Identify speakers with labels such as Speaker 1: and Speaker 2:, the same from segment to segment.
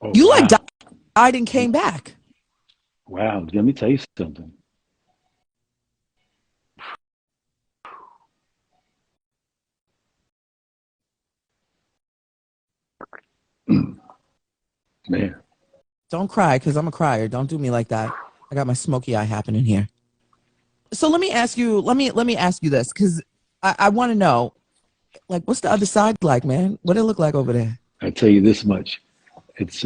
Speaker 1: Oh,
Speaker 2: You like
Speaker 1: wow.
Speaker 2: died and came back.
Speaker 1: Wow. Let me tell you something. Man.
Speaker 2: Don't cry because I'm a crier. Don't do me like that. I got my smoky eye happening here. So let me ask you, let me ask you this because I want to know, like, what's the other side like, man? What it look like over there?
Speaker 1: I tell you this much. It's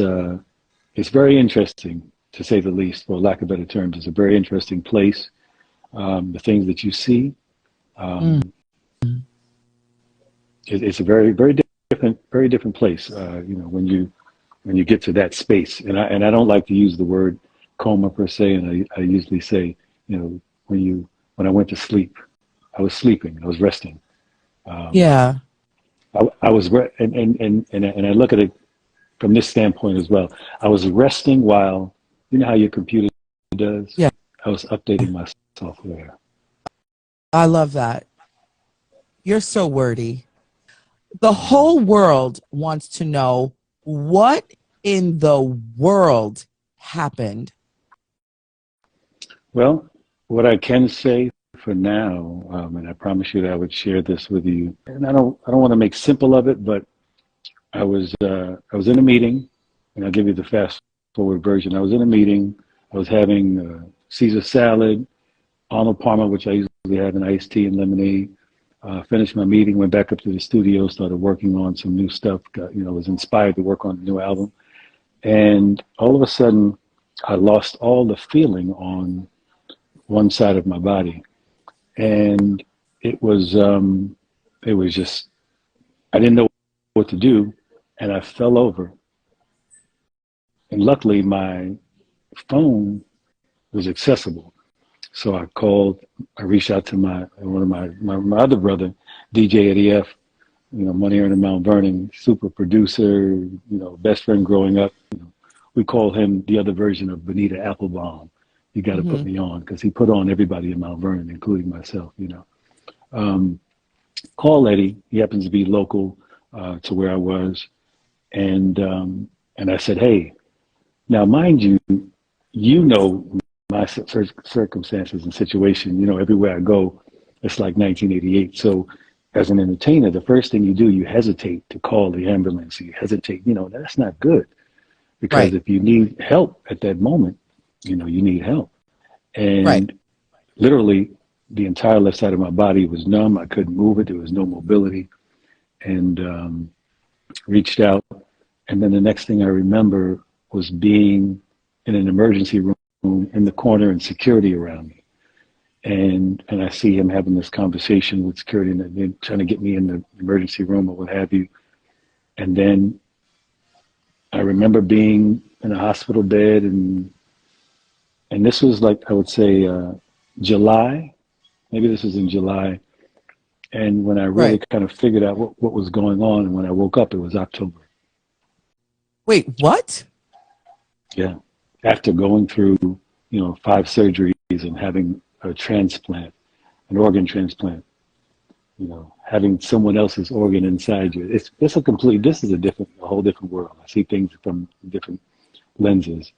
Speaker 1: it's very interesting to say the least, for lack of better terms. It's a very interesting place. The things that you see,
Speaker 2: Mm.
Speaker 1: um, it's a very different place. When you get to that space, and I don't like to use the word coma per se, and I usually say, you know, when I went to sleep, I was sleeping, I was resting. Um,
Speaker 2: Yeah.
Speaker 1: I was and I look at it from this standpoint as well. I was resting while, you know how your computer does.
Speaker 2: Yeah.
Speaker 1: I was updating my software.
Speaker 2: I love that. You're so wordy. The
Speaker 1: Um,
Speaker 2: whole world wants to know what in the world happened.
Speaker 1: well, what I can say for now, and I promise you that I would share this with you, and I don't want to make simple of it, but I was in a meeting, and I'll give you the fast forward version. I was in a meeting. I was having Caesar salad, Arnold Palmer, which I usually have an iced tea and lemonade. Finished my meeting, went back up to the studio, started working on some new stuff. Was inspired to work on a new album, and all of a sudden, I lost all the feeling on one side of my body, and it was um, it was just I didn't know what to do, and I fell over. And luckily, my phone was accessible. So I reached out to one of my other brother, DJ Eddie F, Money Earner Mount Vernon, super producer, best friend growing up. We call him the other version of Benita Applebaum. You got to put
Speaker 2: Hmm.
Speaker 1: me on because he put on everybody in Mount Vernon, including myself. Um, call Eddie. He happens to be local to where I was. And I said, hey, now mind you, you know my circumstances and situation. Everywhere I go, it's like 1988. So, as an entertainer, the first thing you do, you hesitate to call the ambulance. You hesitate. That's not good because
Speaker 2: Right.
Speaker 1: if you need help at that moment, you need help.
Speaker 2: Right.
Speaker 1: And literally, the entire left side of my body was numb. I couldn't move it. There was no mobility. And reached out. And then the next thing I remember was being in an emergency room in the corner and security around me. And I see him having this conversation with security and they're trying to get me in the emergency room or what have you. And then I remember being in a hospital bed and this was like I would say July. Maybe this was in July. And when I really
Speaker 2: Right.
Speaker 1: kind of figured out what was going on, and when I woke up, it was October.
Speaker 2: Wait, what?
Speaker 1: Yeah. After going through, five surgeries and having a transplant, an organ transplant, having someone else's organ inside you. This is a whole different world. I see things from different lenses.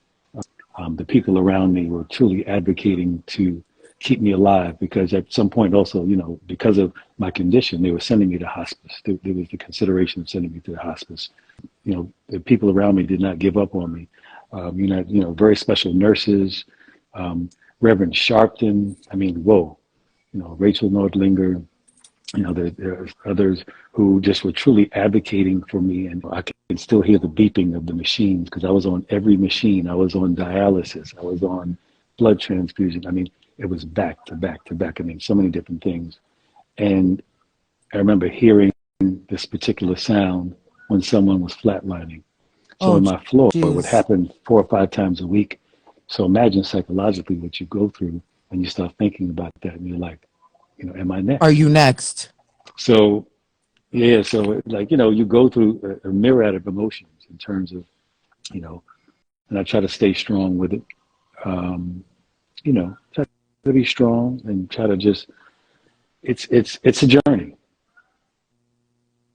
Speaker 1: The people around me were truly advocating to keep me alive because at some point also, because of my condition, they were sending me to hospice. There was the consideration of sending me to the hospice. The people around me did not give up on me. Very special nurses, um, Reverend Sharpton. I mean, whoa, Rachel Nordlinger. There's others who just were truly advocating for me, and I can still hear the beeping of the machines because I was on every machine. I was on dialysis. I was on blood transfusion. I mean, it was back to back to back. I mean, so many different things. And I remember hearing this particular sound when someone was flatlining. So
Speaker 2: Oh,
Speaker 1: in my floor, it would
Speaker 2: jeez.
Speaker 1: happen 4 or 5 times a week. So imagine psychologically what you go through when you start thinking about that, and you're like, am I
Speaker 2: Are
Speaker 1: next?
Speaker 2: you next?
Speaker 1: So yeah, so like you go through a myriad of emotions in terms of you know, and I try to stay strong with it. Try to be strong and try to just it's a journey,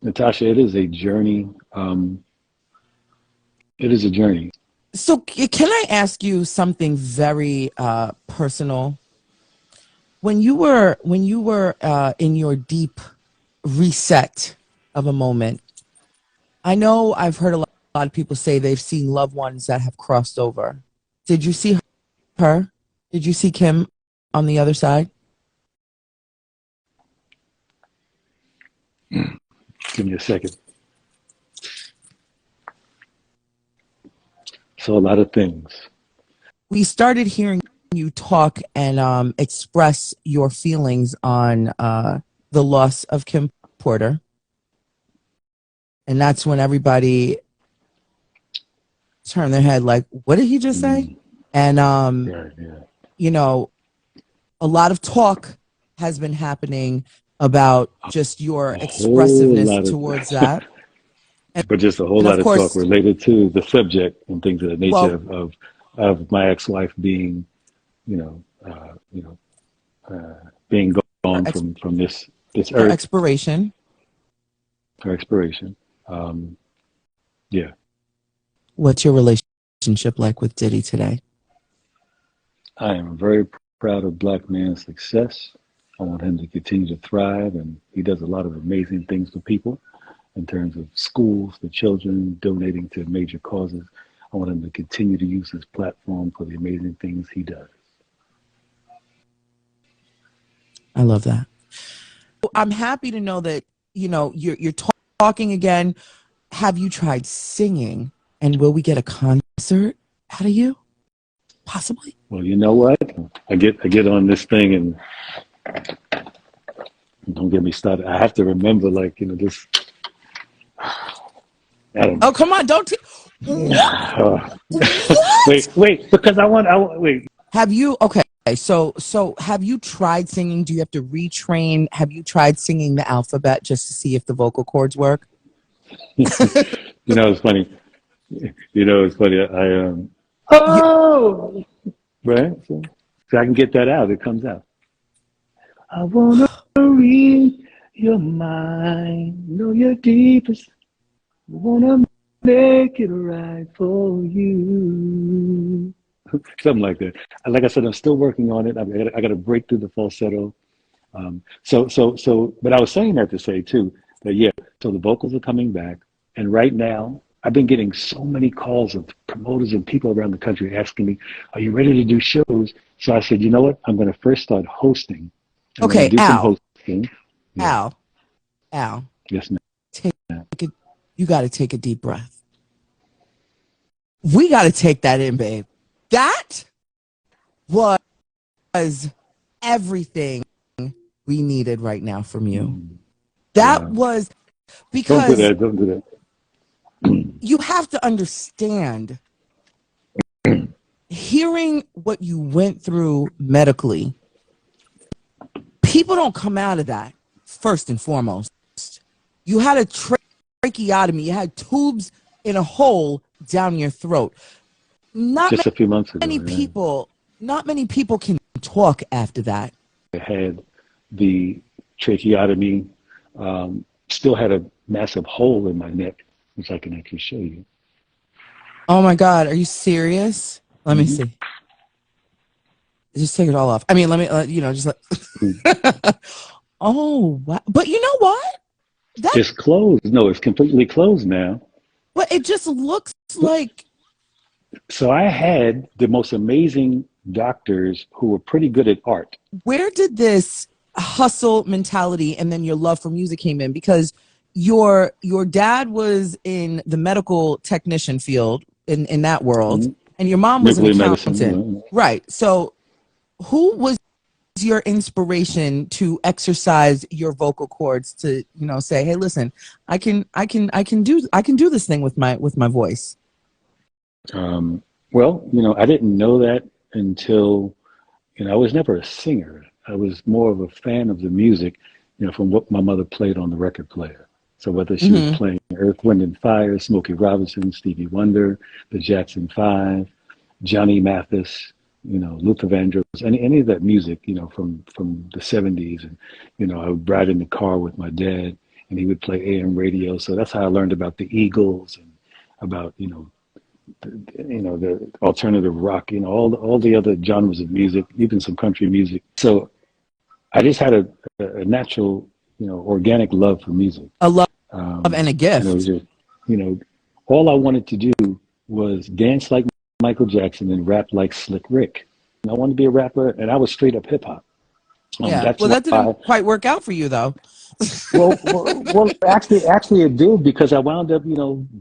Speaker 1: Natasha. It is a journey. It is a journey.
Speaker 2: So can I ask you something very personal? When you were in your deep reset of a moment, I know I've heard a lot of people say they've seen loved ones that have crossed over. Did you see her? Did you see Kim on the other side?
Speaker 1: Give me a second. So a lot of things.
Speaker 2: We started hearing you talk and express your feelings on the loss of Kim Porter. And that's when everybody turned their head like, what did he just say? And,
Speaker 1: Right, yeah.
Speaker 2: you know, a lot of talk has been happening about just your
Speaker 1: A whole
Speaker 2: expressiveness
Speaker 1: lot
Speaker 2: towards
Speaker 1: of,
Speaker 2: that. And,
Speaker 1: but just a whole
Speaker 2: and of
Speaker 1: lot of talk
Speaker 2: course,
Speaker 1: related to the subject and things of the nature
Speaker 2: well,
Speaker 1: of my ex-wife being, you know, being
Speaker 2: her,
Speaker 1: gone
Speaker 2: ex-
Speaker 1: from this
Speaker 2: her
Speaker 1: earth,
Speaker 2: expiration.
Speaker 1: her expiration. Um, yeah,
Speaker 2: What's your relationship like with Diddy today?
Speaker 1: I am very proud of Black man's success. I want him to continue to thrive, and he does a lot of amazing things for people in terms of schools for children, donating to major causes. I want him to continue to use his platform for the amazing things he does.
Speaker 2: I love that. I'm happy to know that you're talking again. Have you tried singing? And will we get a concert out of you? Possibly.
Speaker 1: Well, you know what? I get on this thing and don't get me started. I have to remember, like, this. I don't
Speaker 2: Oh,
Speaker 1: know.
Speaker 2: come on! Don't. What? What?
Speaker 1: Wait, because wait.
Speaker 2: Have you? Okay. So have you tried singing? Do you have to retrain? Have you tried singing the alphabet just to see if the vocal cords work?
Speaker 1: It's funny. It's funny.
Speaker 2: You,
Speaker 1: Oh, right. So I can get that out. It comes out. I wanna read your mind, know your deepest. I wanna make it right for you. Something like that. Like I said, I'm still working on it. I got to break through the falsetto. But I was saying that to say too that yeah. So the vocals are coming back, and right now I've been getting so many calls of promoters and people around the country asking me, "Are you ready to do shows?" So I said, you know what? I'm going to first start hosting. I'm going to
Speaker 2: okay,
Speaker 1: do some hosting. Yeah.
Speaker 2: Al, Al,
Speaker 1: Yes, ma'am.
Speaker 2: take it. You got to take a deep breath. We got to take that in, babe. That was everything we needed right now from you. That
Speaker 1: Wow.
Speaker 2: was
Speaker 1: Don't do
Speaker 2: because
Speaker 1: that. Don't do that.
Speaker 2: you have to understand hearing what you went through medically. People don't come out of that first and foremost. You had a tracheotomy, you had tubes in a hole down your throat. Not
Speaker 1: Just a few months ago,
Speaker 2: many
Speaker 1: yeah.
Speaker 2: people, not many people can talk after that.
Speaker 1: I had the tracheotomy, still had a massive hole in my neck, which I can actually show you.
Speaker 2: Oh my God, are you serious? Let me
Speaker 1: Hmm.
Speaker 2: see. Just take it all off. I mean, let me, just like, oh, wow. But you know what? That,
Speaker 1: It's closed. No, it's completely closed now.
Speaker 2: but it just looks like,
Speaker 1: So I had the most amazing doctors who were pretty good at art.
Speaker 2: where did this hustle mentality and then your love for music came in? Because your dad was in the medical technician field in that world,
Speaker 1: Mhm.
Speaker 2: and your mom was an
Speaker 1: Nuclear medicine,
Speaker 2: accountant. Right. So who was your inspiration to exercise your vocal cords to, say, hey, listen, I can do this thing with my voice.
Speaker 1: Um, well, I didn't know that until, I was never a singer. I was more of a fan of the music, from what my mother played on the record player. So whether she was
Speaker 2: Hmm.
Speaker 1: playing Earth, Wind and Fire, Smokey Robinson, Stevie Wonder, the Jackson Five, Johnny Mathis, Luther Vandross, any of that music, from the '70s, and I would ride in the car with my dad, and he would play AM radio. So that's how I learned about the Eagles and about the alternative rock, all the other genres of music, even some country music. So I just had a natural, organic love for music.
Speaker 2: A love and a
Speaker 1: It was
Speaker 2: gift.
Speaker 1: just, you know, all I wanted to do was dance like Michael Jackson and rap like Slick Rick. And I wanted to be a rapper, and I was straight up hip hop.
Speaker 2: Yeah.
Speaker 1: That's
Speaker 2: Well, that didn't
Speaker 1: why.
Speaker 2: quite work out for you, though.
Speaker 1: Well, actually, it did because I wound up,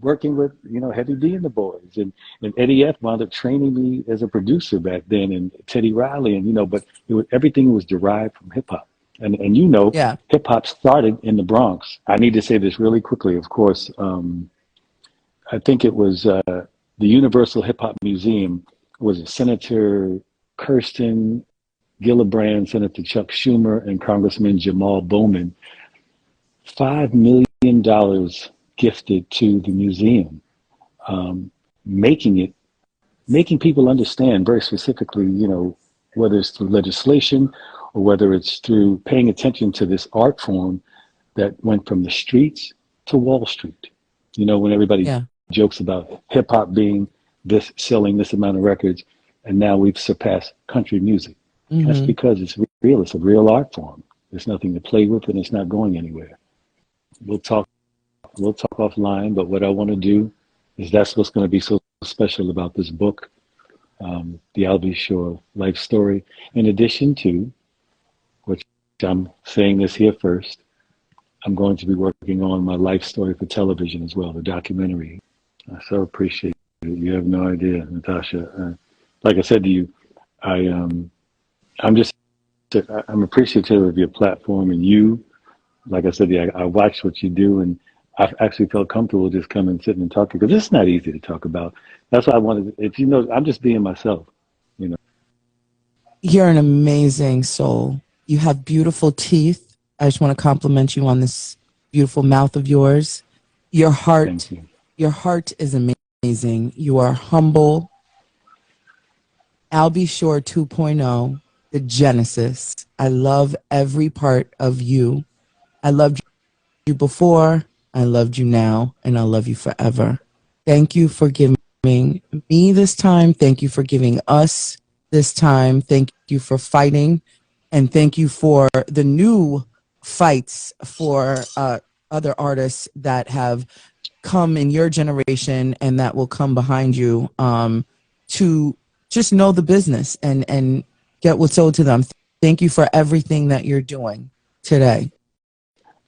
Speaker 1: working with, Heavy D and the Boys, and Eddie F wound up training me as a producer back then, and Teddy Riley, and but everything was derived from hip hop, and
Speaker 2: Yeah.
Speaker 1: hip hop started in the Bronx. I need to say this really quickly, of course. I think it was the Universal Hip Hop Museum was Senator Kirsten Gillibrand, Senator Chuck Schumer, and Congressman Jamal Bowman $5 million gifted to the museum, um, making it making people understand very specifically, whether it's through legislation or whether it's through paying attention to this art form that went from the streets to Wall Street. When everybody
Speaker 2: Yeah.
Speaker 1: jokes about hip hop being this selling this amount of records, and now we've surpassed country music. That's
Speaker 2: Hmm.
Speaker 1: because it's real. It's a real art form. There's nothing to play with, and it's not going anywhere. We'll talk. We'll talk offline. But what I want to do is that's what's going to be so special about this book, the Albie Shore life story. In addition to, which I'm saying this here first, I'm going to be working on my life story for television as well, the documentary. I so appreciate it. You have no idea, Natasha. Like I said to you, I I'm just I'm appreciative of your platform and you. Like I said, yeah, I watch what you do, and I actually felt comfortable just coming, sitting, and talking because it's not easy to talk about. That's why I wanted. If I'm just being myself. You know,
Speaker 2: You're an amazing soul. You have beautiful teeth. I just want to compliment you on this beautiful mouth of yours. Your heart,
Speaker 1: thank you.
Speaker 2: your heart is amazing. You are humble. Albie Shore 2.0, the Genesis. I love every part of you. I loved you before, I loved you now, and I love you forever. Thank you for giving me this time. Thank you for giving us this time. Thank you for fighting. And thank you for the new fights for other artists that have come in your generation and that will come behind you, to just know the business and get what's owed to them. Thank you for everything that you're doing today.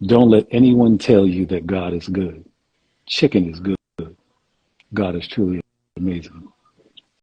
Speaker 1: Don't let anyone tell you that God is good. Chicken is good. God is truly amazing.